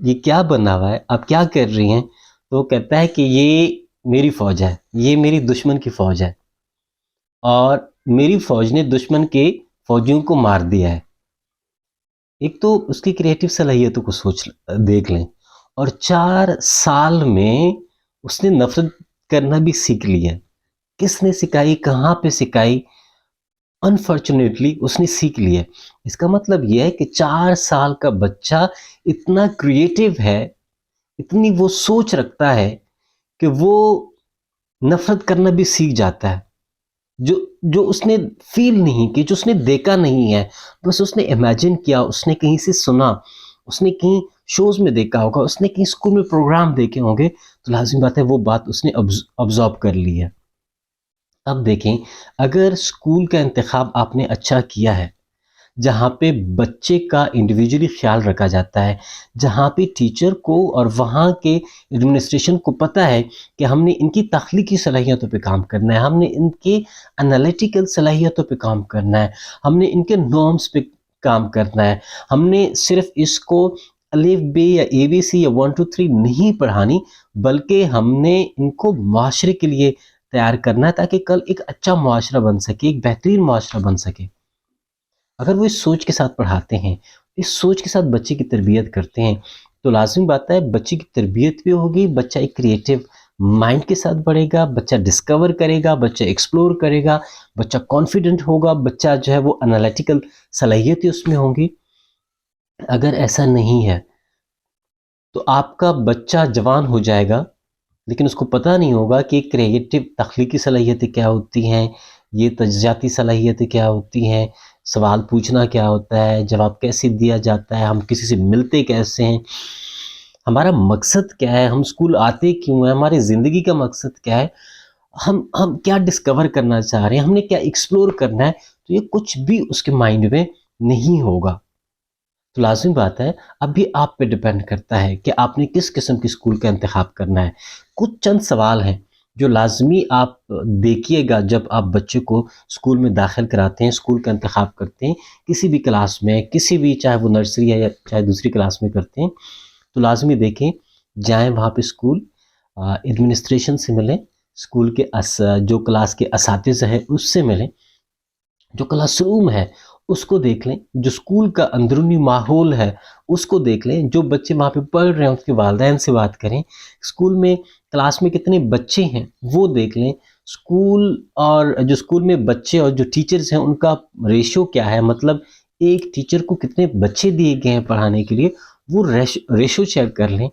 یہ کیا بنا ہوا ہے، آپ کیا کر رہی ہیں؟ تو وہ کہتا ہے کہ یہ میری فوج ہے، یہ میری دشمن کی فوج ہے، اور میری فوج نے دشمن کے فوجیوں کو مار دیا ہے۔ ایک تو اس کی کریٹو صلاحیتوں کو دیکھ لیں، اور 4 سال میں اس نے نفرت کرنا بھی سیکھ لیا۔ کس نے سکھائی، کہاں پہ سکھائی؟ انفارچونیٹلی اس نے سیکھ لیا۔ اس کا مطلب یہ ہے کہ 4 سال کا بچہ اتنا کریٹو ہے، اتنی وہ سوچ رکھتا ہے کہ وہ نفرت کرنا بھی سیکھ جاتا ہے، جو اس نے فیل نہیں کی، جو اس نے دیکھا نہیں ہے، بس اس نے امیجن کیا، اس نے کہیں سے سنا، اس نے کہیں شوز میں دیکھا ہوگا، اس نے کہیں اسکول میں پروگرام دیکھے ہوں گے، تو لازمی بات ہے وہ بات اس نے ابزارو کر لی ہے۔ اب دیکھیں، اگر اسکول کا انتخاب آپ نے اچھا کیا ہے، جہاں پہ بچے کا انڈیویجولی خیال رکھا جاتا ہے، جہاں پہ ٹیچر کو اور وہاں کے ایڈمنسٹریشن کو پتہ ہے کہ ہم نے ان کی تخلیقی صلاحیتوں پہ کام کرنا ہے، ہم نے ان کے انالیٹیکل صلاحیتوں پہ کام کرنا ہے، ہم نے ان کے نارمز پہ کام کرنا ہے، ہم نے صرف اس کو الف بے یا اے بی سی یا 1 2 3 نہیں پڑھانی، بلکہ ہم نے ان کو معاشرے کے لیے تیار کرنا ہے، تاکہ کل ایک اچھا معاشرہ بن سکے، ایک بہترین معاشرہ بن سکے۔ اگر وہ اس سوچ کے ساتھ پڑھاتے ہیں، اس سوچ کے ساتھ بچے کی تربیت کرتے ہیں، تو لازمی بات ہے بچے کی تربیت بھی ہوگی، بچہ ایک کریٹو مائنڈ کے ساتھ بڑھے گا، بچہ ڈسکور کرے گا، بچہ ایکسپلور کرے گا، بچہ کانفیڈنٹ ہوگا، بچہ جو ہے وہ انالیٹیکل صلاحیتیں اس میں ہوں گی۔ اگر ایسا نہیں ہے تو آپ کا بچہ جوان ہو جائے گا، لیکن اس کو پتہ نہیں ہوگا کہ کریٹو تخلیقی صلاحیتیں کیا ہوتی ہیں، یہ تجزیاتی صلاحیتیں کیا ہوتی ہیں، سوال پوچھنا کیا ہوتا ہے، جواب کیسے دیا جاتا ہے، ہم کسی سے ملتے کیسے ہیں، ہمارا مقصد کیا ہے، ہم اسکول آتے کیوں ہیں، ہماری زندگی کا مقصد کیا ہے، ہم کیا ڈسکور کرنا چاہ رہے ہیں، ہم نے کیا ایکسپلور کرنا ہے، تو یہ کچھ بھی اس کے مائنڈ میں نہیں ہوگا۔ تو لازمی بات ہے اب بھی آپ پہ ڈیپینڈ کرتا ہے کہ آپ نے کس قسم کی اسکول کا انتخاب کرنا ہے۔ کچھ چند سوال ہیں جو لازمی آپ دیکھیے گا جب آپ بچے کو اسکول میں داخل کراتے ہیں، اسکول کا انتخاب کرتے ہیں، کسی بھی کلاس میں، کسی بھی، چاہے وہ نرسری ہے یا چاہے دوسری کلاس میں کرتے ہیں، تو لازمی دیکھیں، جائیں وہاں پہ اسکول ایڈمنسٹریشن سے ملیں، اسکول کے جو کلاس کے اساتذہ ہیں اس سے ملیں، جو کلاس روم ہے اس کو دیکھ لیں، جو اسکول کا اندرونی ماحول ہے اس کو دیکھ لیں، جو بچے وہاں پہ پڑھ رہے ہیں اس کے والدین سے بات کریں، اسکول میں کلاس میں کتنے بچے ہیں وہ دیکھ لیں، اسکول اور جو اسکول میں بچے اور جو ٹیچرز ہیں ان کا ریشو کیا ہے، مطلب ایک ٹیچر کو کتنے بچے دیے گئے ہیں پڑھانے کے لیے، وہ ریشو چیک کر لیں۔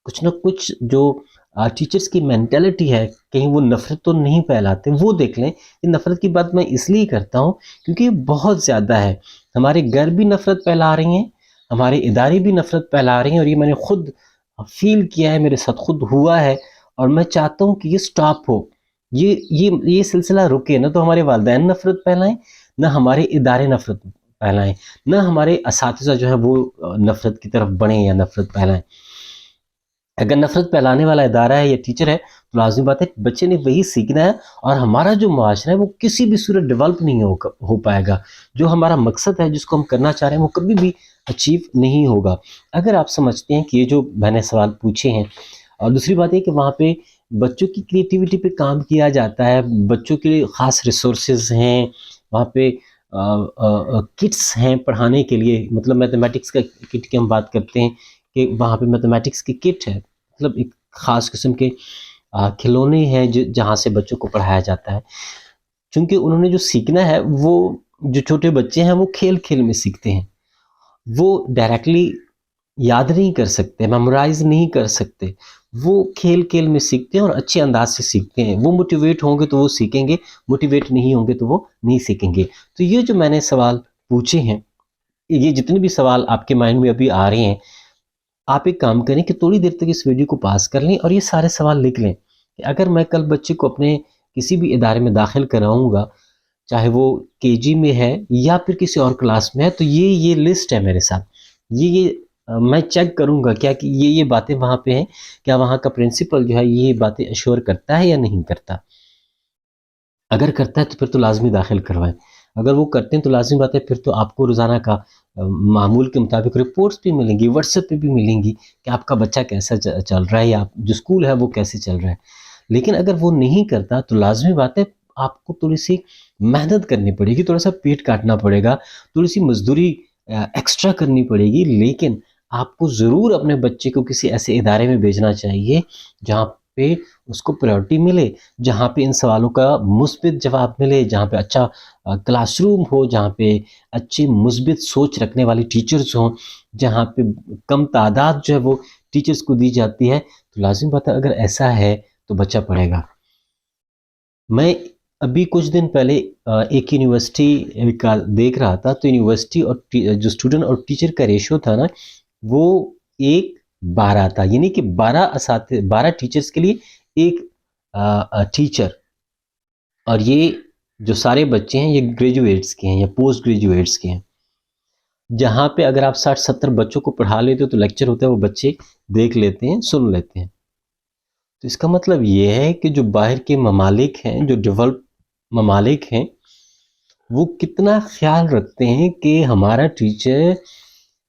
کچھ نہ کچھ جو ٹیچرز کی مینٹلٹی ہے، کہیں وہ نفرت تو نہیں پھیلاتے، وہ دیکھ لیں۔ یہ نفرت کی بات میں اس لیے کرتا ہوں کیونکہ یہ بہت زیادہ ہے، ہمارے گھر بھی نفرت پھیلا رہی ہیں، ہمارے ادارے بھی نفرت پھیلا رہے ہیں، اور یہ میں نے خود فیل کیا ہے، میرے ساتھ خود ہوا ہے، اور میں چاہتا ہوں کہ یہ سٹاپ ہو، یہ سلسلہ رکے، نہ تو ہمارے والدین نفرت پھیلائیں، نہ ہمارے ادارے نفرت پھیلائیں، نہ ہمارے اساتذہ جو ہے وہ نفرت کی طرف بڑھیں یا نفرت پھیلائیں۔ اگر نفرت پھیلانے والا ادارہ ہے یا ٹیچر ہے تو لازمی بات ہے بچے نے وہی سیکھنا ہے، اور ہمارا جو معاشرہ ہے وہ کسی بھی صورت ڈیولپ نہیں ہو پائے گا، جو ہمارا مقصد ہے جس کو ہم کرنا چاہ رہے ہیں وہ کبھی بھی اچیو نہیں ہوگا۔ اگر آپ سمجھتے ہیں کہ یہ جو میں نے سوال پوچھے ہیں، اور دوسری بات یہ کہ وہاں پہ بچوں کی کریٹیوٹی پہ کام کیا جاتا ہے، بچوں کے لیے خاص ریسورسز ہیں، وہاں پہ کٹس ہیں پڑھانے کے لیے، مطلب میتھمیٹکس کا کٹ کی ہم بات کرتے ہیں کہ وہاں پہ میتھمیٹکس کی کٹ ہے، مطلب ایک خاص قسم کے کھلونے ہیں جہاں سے بچوں کو پڑھایا جاتا ہے، چونکہ انہوں نے جو سیکھنا ہے، وہ جو چھوٹے بچے ہیں وہ کھیل کھیل میں سیکھتے ہیں، وہ ڈائریکٹلی یاد نہیں کر سکتے، میمورائز نہیں کر سکتے، وہ کھیل کھیل میں سیکھتے ہیں اور اچھے انداز سے سیکھتے ہیں۔ وہ موٹیویٹ ہوں گے تو وہ سیکھیں گے، موٹیویٹ نہیں ہوں گے تو وہ نہیں سیکھیں گے۔ تو یہ جو میں نے سوال پوچھے ہیں، یہ جتنے بھی سوال آپ کے مائنڈ میں ابھی آ رہے ہیں، آپ ایک کام کریں کہ تھوڑی دیر تک اس ویڈیو کو پاس کر لیں اور یہ سارے سوال لکھ لیں کہ اگر میں کل بچے کو اپنے کسی بھی ادارے میں داخل کراؤں گا، چاہے وہ KG میں ہے یا پھر کسی اور کلاس میں ہے، تو یہ لسٹ ہے میرے ساتھ، یہ میں چیک کروں گا کیا کہ یہ باتیں وہاں پہ ہیں، کیا وہاں کا پرنسپل جو ہے یہ باتیں ایشور کرتا ہے یا نہیں کرتا۔ اگر کرتا ہے تو پھر تو لازمی داخل کروائیں، اگر وہ کرتے ہیں تو لازمی بات ہے پھر تو آپ کو روزانہ کا معمول کے مطابق رپورٹس بھی ملیں گی، واٹس ایپ پہ بھی ملیں گی کہ آپ کا بچہ کیسا چل رہا ہے یا جو اسکول ہے وہ کیسے چل رہا ہے. لیکن اگر وہ نہیں کرتا تو لازمی بات ہے آپ کو تھوڑی سی محنت کرنی پڑے گی، تھوڑا سا پیٹ کاٹنا پڑے گا، تھوڑی سی مزدوری ایکسٹرا کرنی پڑے گی. لیکن آپ کو ضرور اپنے بچے کو کسی ایسے ادارے میں بھیجنا چاہیے جہاں پہ اس کو پریورٹی ملے، جہاں پہ ان سوالوں کا مثبت جواب ملے، جہاں پہ اچھا کلاس روم ہو، جہاں پہ اچھی مثبت سوچ رکھنے والے ٹیچرز ہوں، جہاں پہ کم تعداد جو ہے وہ ٹیچرز کو دی جاتی ہے. تو لازم بات ہے اگر ایسا ہے تو بچہ پڑھے گا. میں ابھی کچھ دن پہلے ایک یونیورسٹی کا دیکھ رہا تھا، تو یونیورسٹی اور جو اسٹوڈنٹ اور ٹیچر کا ریشو تھا نا وہ 1:12 تھا، یعنی کہ 12 ٹیچرز کے لیے ایک ٹیچر. اور یہ جو سارے بچے ہیں یہ گریجویٹس کے ہیں یا پوسٹ گریجویٹس کے ہیں. جہاں پہ اگر آپ 60-70 بچوں کو پڑھا لیتے ہو تو لیکچر ہوتا ہے وہ بچے دیکھ لیتے ہیں، سن لیتے ہیں. تو اس کا مطلب یہ ہے کہ جو باہر کے ممالک ہیں، جو ڈیولپ ممالک ہیں، وہ کتنا خیال رکھتے ہیں کہ ہمارا ٹیچر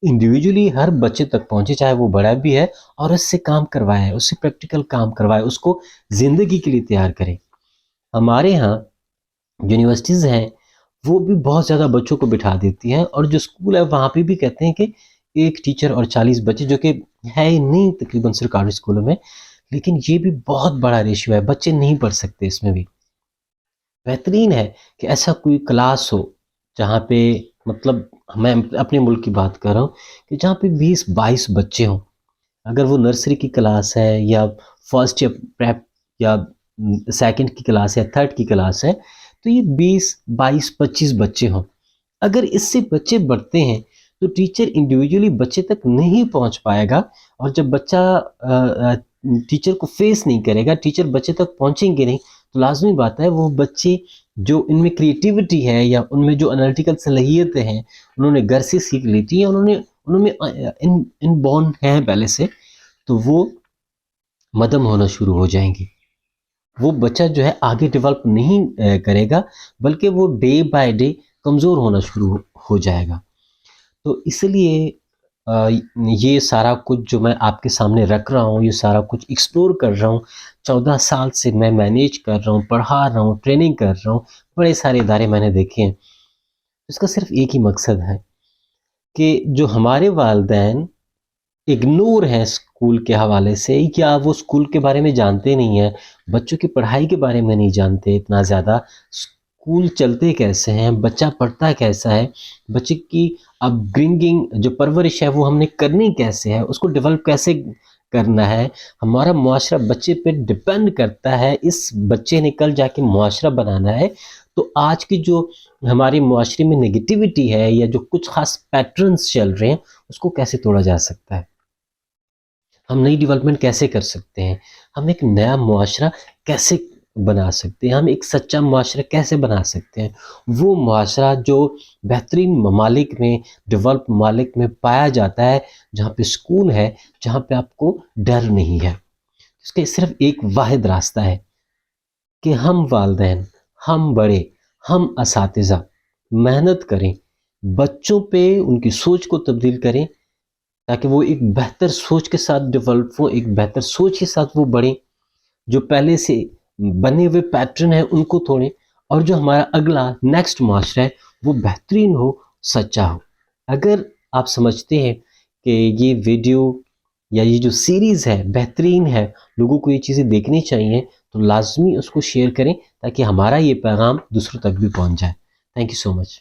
انڈیویجولی ہر بچے تک پہنچے، چاہے وہ بڑا بھی ہے، اور اس سے کام کروائے، اس سے پریکٹیکل کام کروائے، اس کو زندگی کے لیے تیار کرے. ہمارے ہاں یونیورسٹیز ہیں وہ بھی بہت زیادہ بچوں کو بٹھا دیتی ہیں، اور جو اسکول ہے وہاں پہ بھی کہتے ہیں کہ ایک ٹیچر اور 40 بچے، جو کہ ہے ہی نہیں تقریباً سرکاری اسکولوں میں. لیکن یہ بھی بہت بڑا ریشیو ہے، بچے نہیں پڑھ سکتے. اس میں بھی بہترین ہے کہ ایسا کوئی کلاس ہو جہاں پہ مطلب میں اپنے ملک کی بات کر رہا ہوں کہ جہاں پہ 20-22 بچے ہوں. اگر وہ نرسری کی کلاس ہے یا فرسٹ یا پریپ یا سیکنڈ کی کلاس ہے، تھرڈ کی کلاس ہے، تو یہ 20-22-25 بچے ہوں. اگر اس سے بچے بڑھتے ہیں تو ٹیچر انڈیویجولی بچے تک نہیں پہنچ پائے گا، اور جب بچہ ٹیچر کو فیس نہیں کرے گا، ٹیچر بچے تک پہنچیں گے نہیں، تو لازمی بات ہے وہ بچے جو ان میں کریٹیوٹی ہے یا ان میں جو انالیٹیکل صلاحیتیں ہیں انہوں نے گھر سے سیکھ لی تھی یا انہوں میں ان بورن ہیں پہلے سے، تو وہ مدھم ہونا شروع ہو جائیں گی. وہ بچہ جو ہے آگے ڈیولپ نہیں کرے گا، بلکہ وہ ڈے بائی ڈے کمزور ہونا شروع ہو جائے گا. تو اس لیے یہ سارا کچھ جو میں آپ کے سامنے رکھ رہا ہوں، یہ سارا کچھ ایکسپلور کر رہا ہوں، 14 سال سے میں مینیج کر رہا ہوں، پڑھا رہا ہوں، ٹریننگ کر رہا ہوں، بڑے سارے ادارے میں نے دیکھے ہیں. اس کا صرف ایک ہی مقصد ہے کہ جو ہمارے والدین اگنور ہیں اسکول کے حوالے سے، یا وہ اسکول کے بارے میں جانتے نہیں ہیں، بچوں کی پڑھائی کے بارے میں نہیں جانتے اتنا زیادہ، اسکول چلتے کیسے ہیں، بچہ پڑھتا کیسا ہے، بچے کی اپ برنگنگ جو پرورش ہے وہ ہم نے کرنی کیسے ہے، اس کو ڈیولپ کیسے کرنا ہے. ہمارا معاشرہ بچے پہ ڈپینڈ کرتا ہے، اس بچے نے کل جا کے معاشرہ بنانا ہے. تو آج کی جو ہمارے معاشرے میں نگیٹیوٹی ہے یا جو کچھ خاص پیٹرنز چل رہے ہیں اس کو کیسے توڑا جا سکتا ہے، ہم نئی ڈیولپمنٹ کیسے کر سکتے ہیں، ہم ایک نیا معاشرہ کیسے بنا سکتے ہیں، ہم ایک سچا معاشرہ کیسے بنا سکتے ہیں. وہ معاشرہ جو بہترین ممالک میں، ڈیولپ ممالک میں پایا جاتا ہے، جہاں پہ سکون ہے، جہاں پہ آپ کو ڈر نہیں ہے. اس کے صرف ایک واحد راستہ ہے کہ ہم والدین، ہم بڑے، ہم اساتذہ محنت کریں، بچوں پہ ان کی سوچ کو تبدیل کریں، تاکہ وہ ایک بہتر سوچ کے ساتھ ڈیولپ ہو، ایک بہتر سوچ کے ساتھ وہ بڑھیں، جو پہلے سے بنے ہوئے پیٹرن ہیں ان کو توڑیں، اور جو ہمارا اگلا نیکسٹ معاشرہ ہے وہ بہترین ہو، سچا ہو. اگر آپ سمجھتے ہیں کہ یہ ویڈیو یا یہ جو سیریز ہے بہترین ہے، لوگوں کو یہ چیزیں دیکھنی چاہیے، تو لازمی اس کو شیئر کریں تاکہ ہمارا یہ پیغام دوسروں تک بھی پہنچ جائے. Thank you so much.